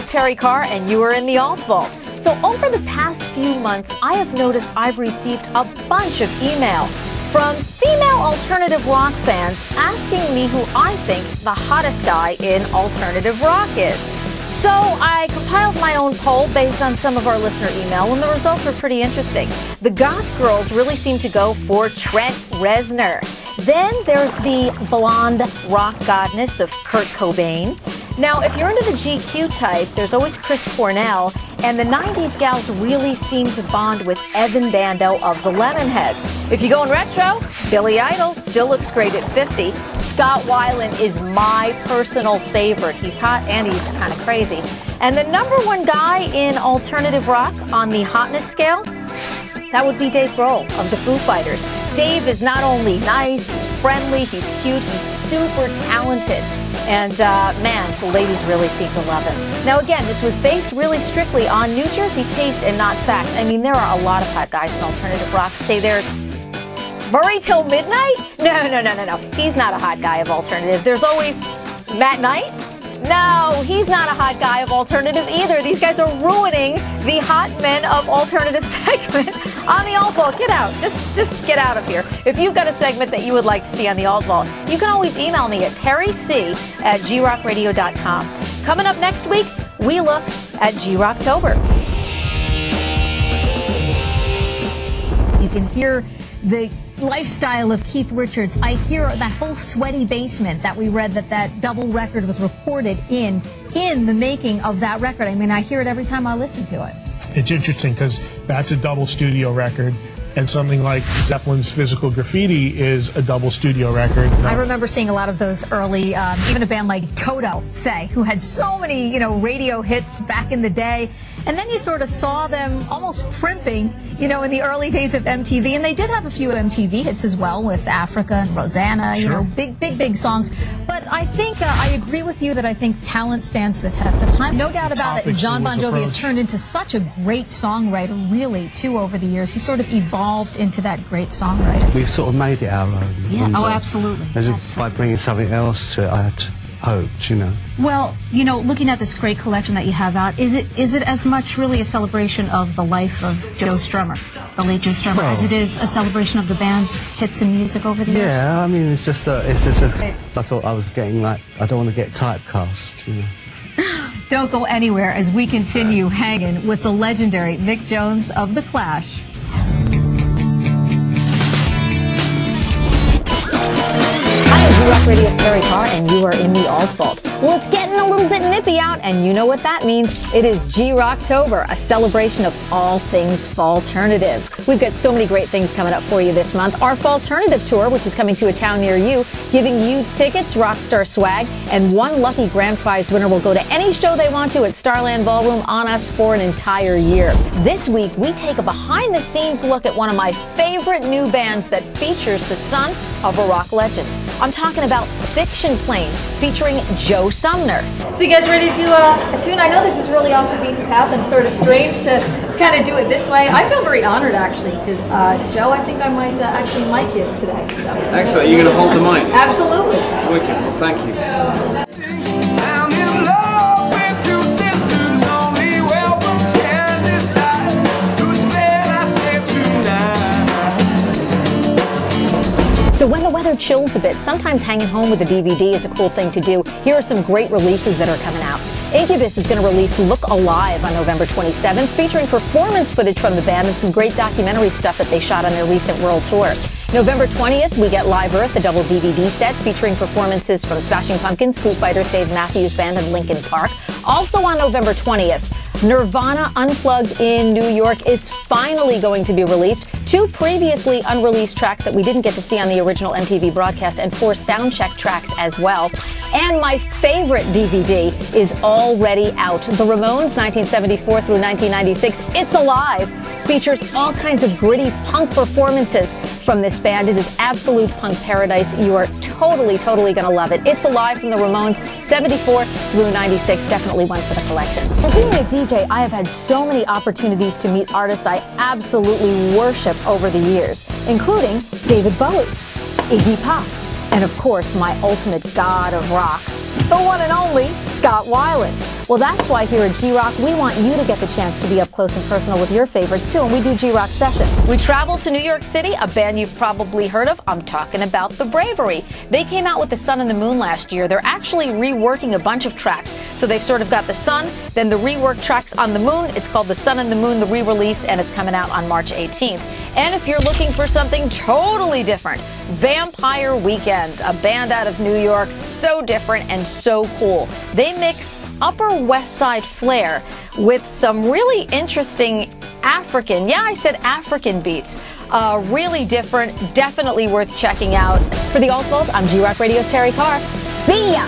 is Terrie Carr, and you are in the Alt Vault. So over the past few months, I have noticed I've received a bunch of email from female alternative rock fans asking me who I think the hottest guy in alternative rock is. So I compiled my own poll based on some of our listener email, and the results were pretty interesting. The goth girls really seem to go for Trent Reznor. Then there's the blonde rock godness of Kurt Cobain. Now, if you're into the GQ type, there's always Chris Cornell, and the 90s gals really seem to bond with Evan Dando of the Lemonheads. If you go in retro, Billy Idol still looks great at 50. Scott Weiland is my personal favorite. He's hot and he's kind of crazy. And the #1 guy in alternative rock on the hotness scale, that would be Dave Grohl of the Foo Fighters. Dave is not only nice, he's friendly, he's cute, he's super talented. And man, the ladies really seem to love him. Now again, this was based really strictly on New Jersey taste and not fact. I mean, there are a lot of hot guys in alternative rock. Say there's Murray Till Midnight? No. He's not a hot guy of alternative. There's always Matt Knight? No, he's not a hot guy of alternative either. These guys are ruining the hot men of alternative segment on the Alt Vault. Get out. Just get out of here. If you've got a segment that you would like to see on the Alt Vault, you can always email me at terriec@grockradio.com. Coming up next week, we look at G-Rocktober. You can hear the lifestyle of Keith Richards. I hear that whole sweaty basement that we read that double record was recorded in the making of that record. I mean, I hear it every time I listen to it. It's interesting because that's a double studio record, and something like Zeppelin's Physical Graffiti is a double studio record. I remember seeing a lot of those early, even a band like Toto, say, who had so many, radio hits back in the day. And then you sort of saw them almost primping, in the early days of MTV. And they did have a few MTV hits as well with Africa and Rosanna, sure. Big songs. But I think I agree with you that I think talent stands the test of time. No doubt about it. And John Bon Jovi has turned into such a great songwriter, really, too, over the years. He sort of evolved into that great songwriter. We've sort of made it our own. Yeah, absolutely. By bringing something else to it, I had hoped, Well, looking at this great collection that you have out, is it as much really a celebration of the life of Joe Strummer, the late Joe Strummer, as it is a celebration of the band's hits and music over the years? Yeah, I mean, I thought I was getting I don't want to get typecast, Don't go anywhere as we continue hanging with the legendary Mick Jones of The Clash. Rock Radio's Terrie Carr, and you are in the Alt Vault. Well, it's getting a little bit nippy out, and you know what that means. It is G-Rocktober, a celebration of all things Fallternative. We've got so many great things coming up for you this month. Our Fallternative tour, which is coming to a town near you, giving you tickets, rockstar swag, and one lucky grand prize winner will go to any show they want to at Starland Ballroom on us for an entire year. This week, we take a behind-the-scenes look at one of my favorite new bands that features the son of a rock legend. I'm talking about Fiction Plane, featuring Joe Sumner. So you guys ready to do a tune? I know this is really off the beaten path and sort of strange to kind of do it this way. I feel very honored, actually, because Joe, I think I might actually mic you today. So. Excellent. Are you going to hold the mic? Absolutely. Wicked. Well, thank you. So when the weather chills a bit, sometimes hanging home with a DVD is a cool thing to do. Here are some great releases that are coming out. Incubus is going to release Look Alive on November 27th, featuring performance footage from the band and some great documentary stuff that they shot on their recent world tour. November 20th, we get Live Earth, the double DVD set featuring performances from Smashing Pumpkins, Foo Fighters, Dave Matthews Band, and Linkin Park. Also on November 20th, Nirvana Unplugged in New York is finally going to be released. 2 previously unreleased tracks that we didn't get to see on the original MTV broadcast, and 4 soundcheck tracks as well. And my favorite DVD is already out. The Ramones, 1974 through 1996, It's Alive, features all kinds of gritty punk performances from this band. It is absolute punk paradise. You are totally going to love it. It's Alive from the Ramones, 74 through 96, definitely one for the collection. For being a DJ, I have had so many opportunities to meet artists I absolutely worship over the years, including David Bowie, Iggy Pop, and of course my ultimate god of rock, the one and only Scott Weiland. Well, that's why here at G-Rock, we want you to get the chance to be up close and personal with your favorites, too, and we do G-Rock sessions. We travel to New York City, a band you've probably heard of. I'm talking about the Bravery. They came out with The Sun and the Moon last year. They're actually reworking a bunch of tracks. So they've sort of got the Sun, then the reworked tracks on the Moon. It's called The Sun and the Moon, the re-release, and it's coming out on March 18th. And if you're looking for something totally different, Vampire Weekend, a band out of New York, so different and so cool. They mix Upper West Side flair with some really interesting African, yeah, I said African beats. Really different, definitely worth checking out. For the Alt Vault, I'm G-Rock Radio's Terrie Carr. See ya!